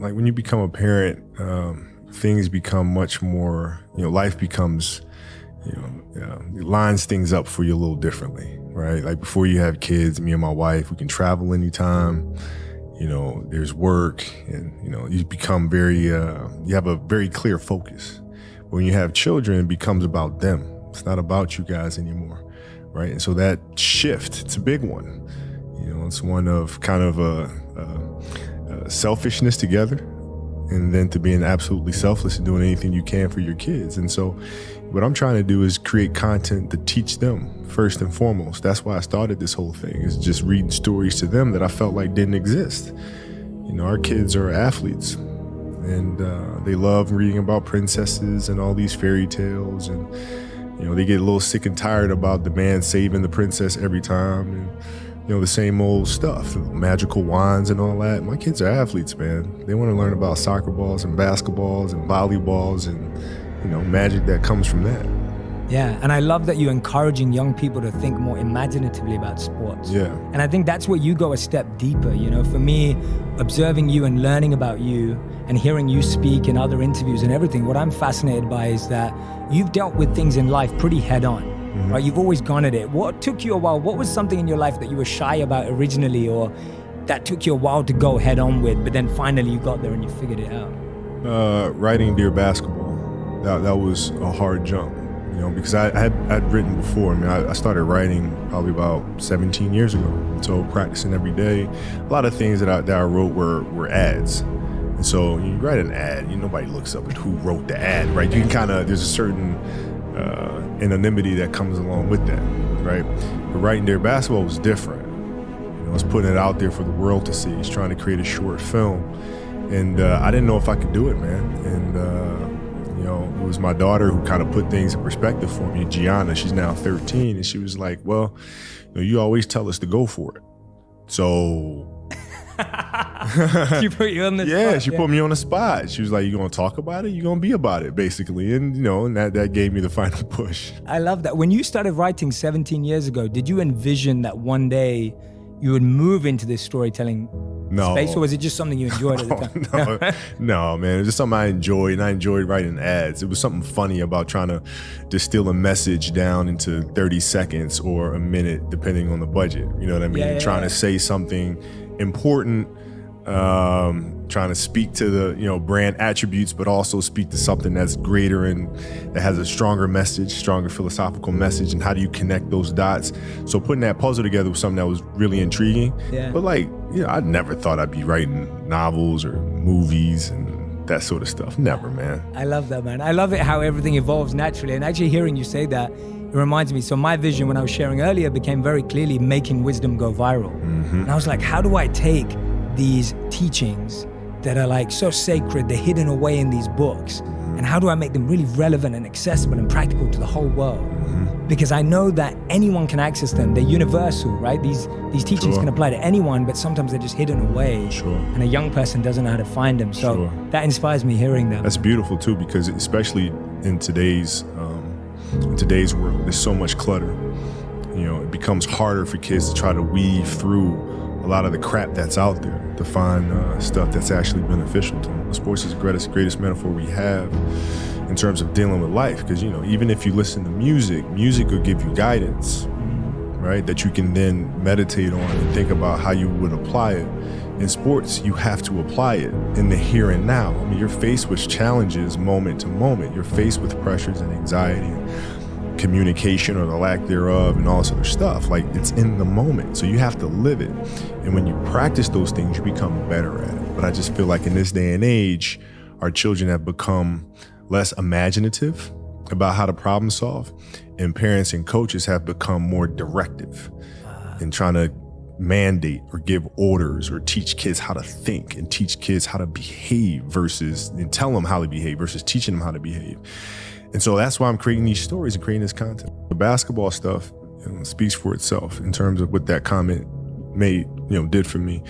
like when you become a parent, things become much more, life becomes, it lines things up for you a little differently, right? Like before you have kids, me and my wife, we can travel anytime, there's work and, you become you have a very clear focus. When you have children, it becomes about them. It's not about you guys anymore, right? And so that shift, it's a big one. It's one of kind of a selfishness together, and then to being absolutely selfless and doing anything you can for your kids. And so what I'm trying to do is create content to teach them first and foremost. That's why I started this whole thing, is just reading stories to them that I felt like didn't exist. Our kids are athletes, and they love reading about princesses and all these fairy tales, and they get a little sick and tired about the man saving the princess every time, and the same old stuff, magical wands and all that. My kids are athletes, man. They want to learn about soccer balls and basketballs and volleyballs and magic that comes from that. Yeah, and I love that you're encouraging young people to think more imaginatively about sports. Yeah. And I think that's where you go a step deeper. For me, observing you and learning about you and hearing you speak in other interviews and everything, what I'm fascinated by is that you've dealt with things in life pretty head on. Mm-hmm. Right? You've always gone at it. What took you a while? What was something in your life that you were shy about originally, or that took you a while to go head on with, but then finally you got there and you figured it out? Writing Dear Basketball. That was a hard jump, because I'd written before. I started writing probably about 17 years ago. So practicing every day. A lot of things that I wrote were ads. And so you write an ad, nobody looks up at who wrote the ad, right? You can there's a certain anonymity that comes along with that, right? But writing Dear Basketball was different. I was putting it out there for the world to see. I was trying to create a short film, and I didn't know if I could do it, man. And it was my daughter who kind of put things in perspective for me. Gianna, she's now 13, and she was like, "Well, you always tell us to go for it." So She put you on the spot. Yeah, she put me on the spot. She was like, "You gonna talk about it? You gonna be about it," basically. And and that gave me the final push. I love that. When you started writing 17 years ago, did you envision that one day you would move into this storytelling space, or was it just something you enjoyed at the time? No, man. It was just something I enjoyed, and I enjoyed writing ads. It was something funny about trying to distill a message down into 30 seconds or a minute, depending on the budget. You know what I mean? Trying to say something important, trying to speak to the brand attributes, but also speak to something that's greater and that has a stronger message, stronger philosophical message. And how do you connect those dots? So putting that puzzle together was something that was really intriguing. Yeah. But I never thought I'd be writing novels or movies and that sort of stuff. Never, man. I love that, man. I love it how everything evolves naturally. And actually hearing you say that, it reminds me, so my vision when I was sharing earlier became very clearly making wisdom go viral. Mm-hmm. And I was like, how do I take these teachings that are so sacred, they're hidden away in these books, and how do I make them really relevant and accessible and practical to the whole world? Mm-hmm. Because I know that anyone can access them. They're universal, right? These teachings can apply to anyone, but sometimes they're just hidden away. Sure. And a young person doesn't know how to find them. So that inspires me hearing them. That's beautiful too, because especially in today's world, there's so much clutter. It becomes harder for kids to try to weave through a lot of the crap that's out there to find stuff that's actually beneficial to them. Sports is the greatest metaphor we have in terms of dealing with life, because even if you listen to music will give you guidance, right, that you can then meditate on and think about how you would apply it. In sports, you have to apply it in the here and now. You're faced with challenges moment to moment. You're faced with pressures and anxiety, communication or the lack thereof, and all this other stuff. It's in the moment, so you have to live it. And when you practice those things, you become better at it. But I just feel like in this day and age, our children have become less imaginative about how to problem solve, and parents and coaches have become more directive in trying to mandate or give orders or teach kids how to think and teach kids how to behave and tell them how to behave versus teaching them how to behave. And so that's why I'm creating these stories and creating this content. The basketball stuff speaks for itself in terms of what that comment did for me,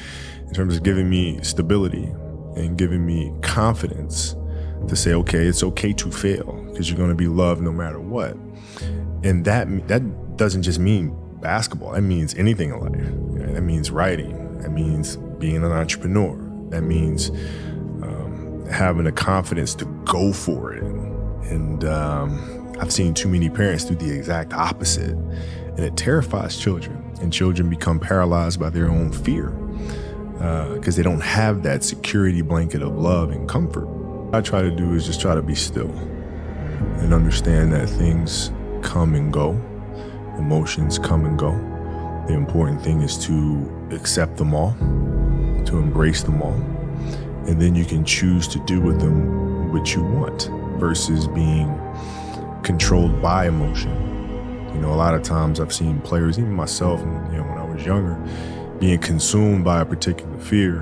in terms of giving me stability and giving me confidence to say, okay, it's okay to fail because you're going to be loved no matter what. And that doesn't just mean basketball. That means anything in life. That means writing. That means being an entrepreneur. That means having the confidence to go for it. And I've seen too many parents do the exact opposite, and it terrifies children, and children become paralyzed by their own fear because they don't have that security blanket of love and comfort. What I try to do is just try to be still and understand that things come and go, emotions come and go. The important thing is to accept them all, to embrace them all, and then you can choose to do with them what you want versus being controlled by emotion. You know, a lot of times I've seen players, even myself, you know, when I was younger, being consumed by a particular fear,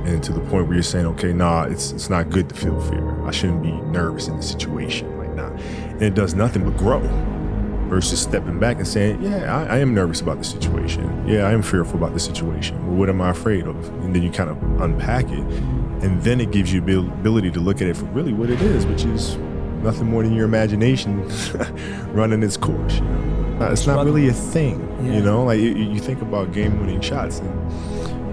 and to the point where you're saying, okay, nah, it's not good to feel fear. I shouldn't be nervous in the situation, like nah. And it does nothing but grow. Versus stepping back and saying, yeah, I am nervous about the situation. Yeah, I am fearful about the situation. Well, what am I afraid of? And then you kind of unpack it. And then it gives you the ability to look at it for really what it is, which is nothing more than your imagination running its course. You know? It's not really a thing, you know? Like you think about game-winning shots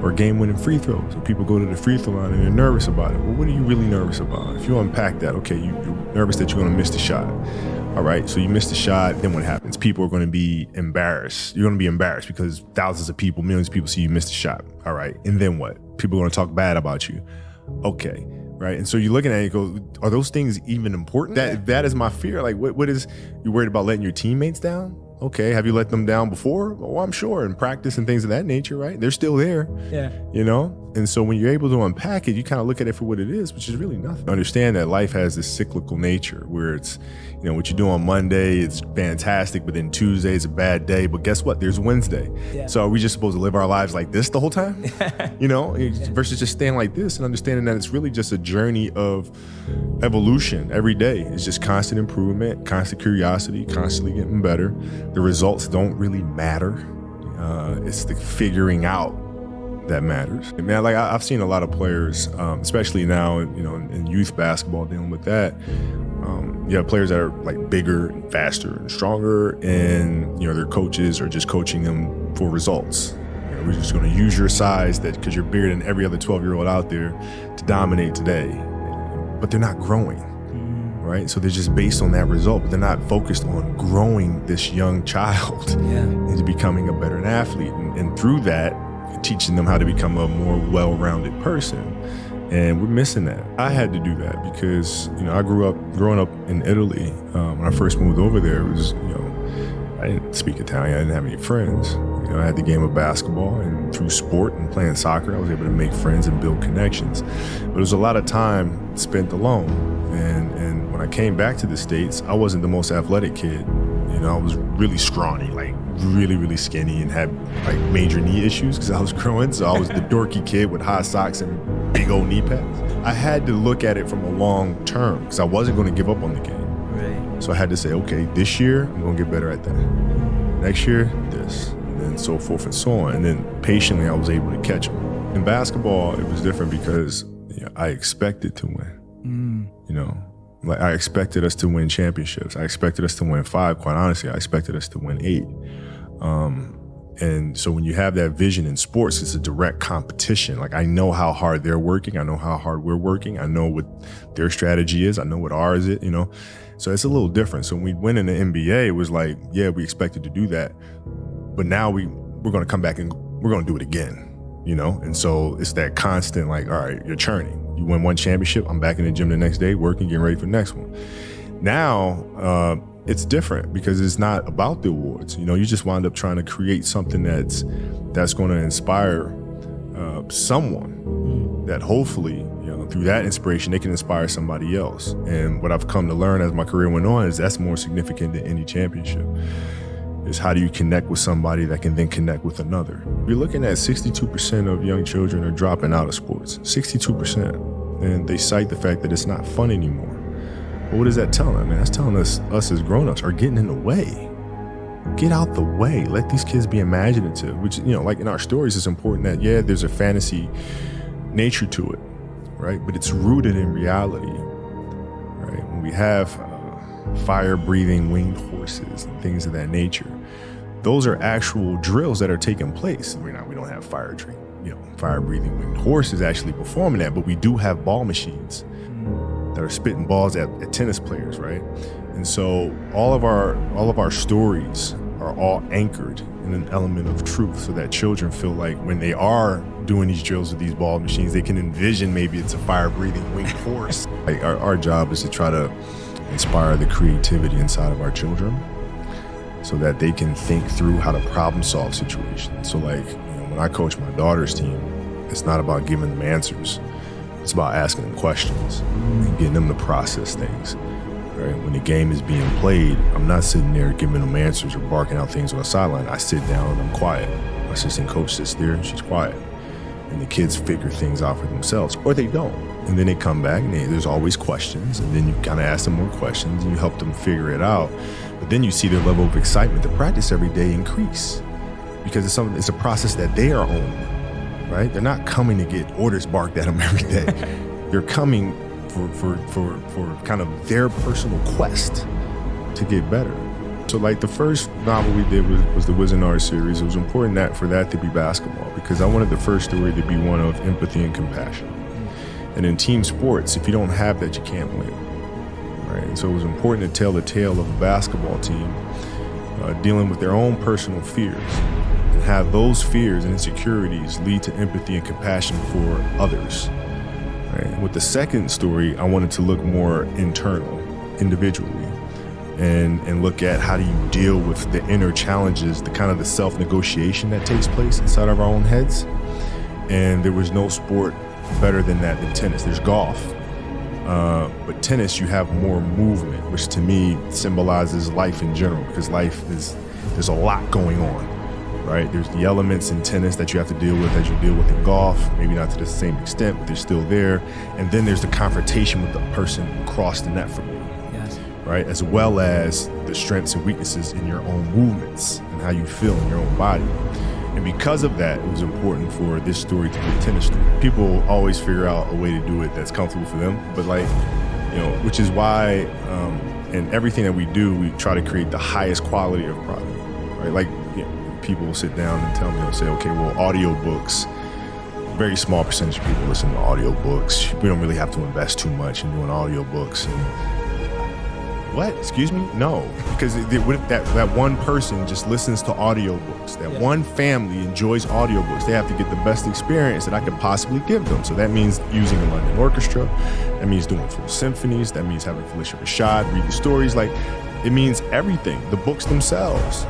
or game-winning free throws. And people go to the free throw line and they're nervous about it. Well, what are you really nervous about? If you unpack that, okay, you're nervous that you're going to miss the shot. All right, so you missed the shot, then what happens? People are going to be embarrassed. You're going to be embarrassed because thousands of people, millions of people see you miss the shot. All right, and then what? People are going to talk bad about you. Okay, right? And so you're looking at it and go, are those things even important? That is my fear. Like, what is, you worried about letting your teammates down? Okay, have you let them down before? Oh, I'm sure, in practice and things of that nature, right? They're still there, you know? And so when you're able to unpack it, you kind of look at it for what it is, which is really nothing. Understand that life has this cyclical nature where it's, you know, what you do on Monday, it's fantastic, but then Tuesday is a bad day. But guess what? There's Wednesday. So are we just supposed to live our lives like this the whole time? You know, versus just staying like this and understanding that it's really just a journey of evolution every day. It's just constant improvement, constant curiosity, constantly getting better. The results don't really matter. It's the figuring out that matters. And man, like I've seen a lot of players, especially now, you know, in youth basketball, dealing with that. You have players that are like bigger and faster and stronger, and you know their coaches are just coaching them for results. You know, we're just going to use your size that because you're bigger than every other 12-year-old out there to dominate today, but they're not growing. Right? So they're just based on that result, but they're not focused on growing this young child into becoming a better athlete. And through that, teaching them how to become a more well-rounded person. And we're missing that. I had to do that because, you know, growing up in Italy, when I first moved over there, it was, you know, I didn't speak Italian, I didn't have any friends. You know, I had the game of basketball, and through sport and playing soccer, I was able to make friends and build connections. But it was a lot of time spent alone. And when I came back to the States, I wasn't the most athletic kid. You know, I was really scrawny, like really, really skinny, and had like major knee issues because I was growing. So I was the dorky kid with high socks and big old knee pads. I had to look at it from a long term because I wasn't going to give up on the game. Right. So I had to say, okay, this year I'm going to get better at that. Next year, this, and then so forth and so on. And then patiently, I was able to catch them. In basketball, it was different because you know, I expected to win. You know, like I expected us to win championships. I expected us to win 5. Quite honestly, I expected us to win 8. And so when you have that vision in sports, it's a direct competition. Like I know how hard they're working. I know how hard we're working. I know what their strategy is. I know what ours is, you know. So it's a little different. So when we went in the NBA, it was like, yeah, we expected to do that. But now we're going to come back and we're going to do it again, you know. And so it's that constant like, all right, you're churning. You win one championship, I'm back in the gym the next day, working, getting ready for the next one. Now, it's different because it's not about the awards. You know, you just wind up trying to create something that's going to inspire someone that hopefully, you know, through that inspiration, they can inspire somebody else. And what I've come to learn as my career went on is that's more significant than any championship. Is how do you connect with somebody that can then connect with another? You're looking at 62% of young children are dropping out of sports, 62%. And they cite the fact that it's not fun anymore. Well, what does that tell them? Man, that's telling us as grown-ups are getting in the way. Get out the way. Let these kids be imaginative, which, you know, like in our stories, it's important that, yeah, there's a fantasy nature to it, right? But it's rooted in reality, right? When we have fire-breathing winged horses and things of that nature, those are actual drills that are taking place. We don't have fire breathing winged horses actually performing that, but we do have ball machines that are spitting balls at tennis players, right? And so all of our stories are all anchored in an element of truth, so that children feel like when they are doing these drills with these ball machines, they can envision maybe it's a fire breathing winged horse. Like our job is to try to inspire the creativity inside of our children so that they can think through how to problem solve situations. So like, when I coach my daughter's team, it's not about giving them answers. It's about asking them questions and getting them to process things. Right? When the game is being played, I'm not sitting there giving them answers or barking out things on the sideline. I sit down and I'm quiet. My assistant coach sits there and she's quiet. And the kids figure things out for themselves, or they don't. And then they come back and there's always questions. And then you kind of ask them more questions and you help them figure it out. But then you see their level of excitement to practice every day increase, because it's a process that they are owning, right? They're not coming to get orders barked at them every day. They're coming for kind of their personal quest to get better. So like the first novel we did was the Wizenard series. It was important for that to be basketball, because I wanted the first story to be one of empathy and compassion. And in team sports, if you don't have that, you can't win, right? And so it was important to tell the tale of a basketball team dealing with their own personal fears, and have those fears and insecurities lead to empathy and compassion for others. Right? And with the second story, I wanted to look more internal, individually, and look at how do you deal with the inner challenges, the kind of the self-negotiation that takes place inside of our own heads. And there was no sport better than that than tennis. There's golf, but tennis, you have more movement, which to me symbolizes life in general, because there's a lot going on, right? There's the elements in tennis that you have to deal with as you deal with in golf, maybe not to the same extent, but they're still there. And then there's the confrontation with the person across the net from you, right? As well as the strengths and weaknesses in your own movements and how you feel in your own body. And because of that, it was important for this story to be a tennis story. People always figure out a way to do it that's comfortable for them, but which is why in everything that we do, we try to create the highest quality of product, right? Like, people will sit down and tell me, they'll say, okay, well, audiobooks, very small percentage of people listen to audiobooks. We don't really have to invest too much in doing audiobooks. And what? Excuse me? No, because what if that one person just listens to audiobooks? That one family enjoys audiobooks. They have to get the best experience that I could possibly give them. So that means using a London orchestra. That means doing full symphonies. That means having Felicia Rashad read the stories. Like, it means everything. The books themselves.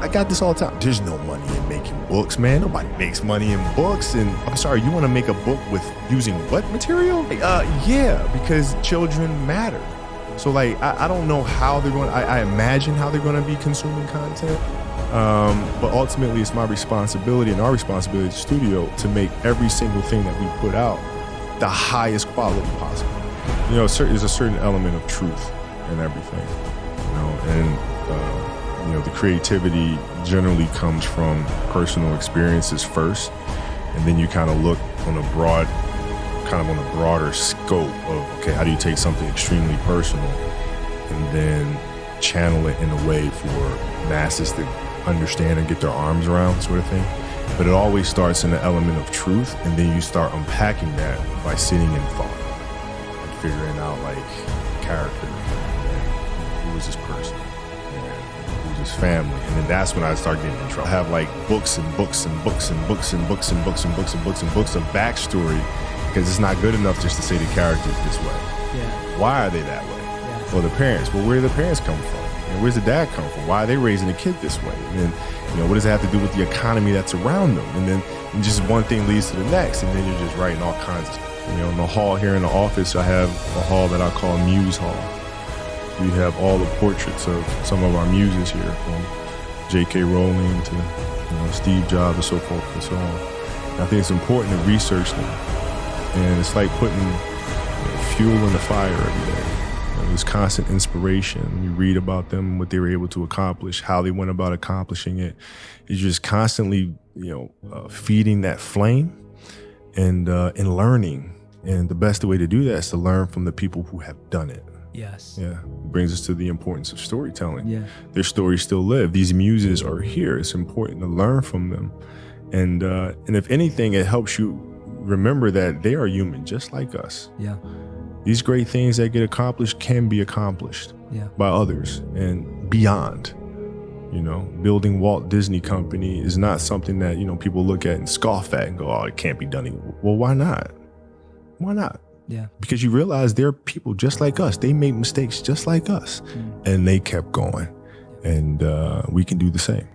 I got this all the time. There's no money in making books, man. Nobody makes money in books. And I'm sorry, you want to make a book with using what material? Yeah, because children matter. So like, I don't know how they're going, I imagine how they're going to be consuming content. But ultimately it's my responsibility and our responsibility as a studio to make every single thing that we put out the highest quality possible. There's a certain element of truth in everything, and the creativity generally comes from personal experiences first, and then you kind of look on a broader scope of, okay, how do you take something extremely personal and then channel it in a way for masses to understand and get their arms around, sort of thing. But it always starts in the element of truth, and then you start unpacking that by sitting in thought and figuring out like character, who is this person, who's his family, and then that's when I start getting in trouble. I have like books and books and books and books and books and books and books and books and books of backstory, because it's not good enough just to say the character's this way. Yeah. Why are they that way? Yeah. Well, the parents. Well, where do the parents come from? And where's the dad come from? Why are they raising a kid this way? And then, what does it have to do with the economy that's around them? And then just one thing leads to the next, and then you're just writing all kinds of stuff. In the hall here in the office, I have a hall that I call Muse Hall. We have all the portraits of some of our muses here, from J.K. Rowling to Steve Jobs and so forth and so on. And I think it's important to research them. And it's like putting fuel in the fire every day. There's constant inspiration. You read about them, what they were able to accomplish, how they went about accomplishing it. You're just constantly, feeding that flame and learning. And the best way to do that is to learn from the people who have done it. Yes. Yeah. Brings us to the importance of storytelling. Yeah. Their stories still live. These muses are here. It's important to learn from them. And if anything, it helps you remember that they are human, just like us. Yeah. These great things that get accomplished can be accomplished by others and beyond. You know, building Walt Disney Company is not something that, you know, people look at and scoff at and go, oh, it can't be done anymore. Well, why not? Why not? Yeah. Because you realize they're people just like us. They made mistakes just like us, and they kept going. And we can do the same.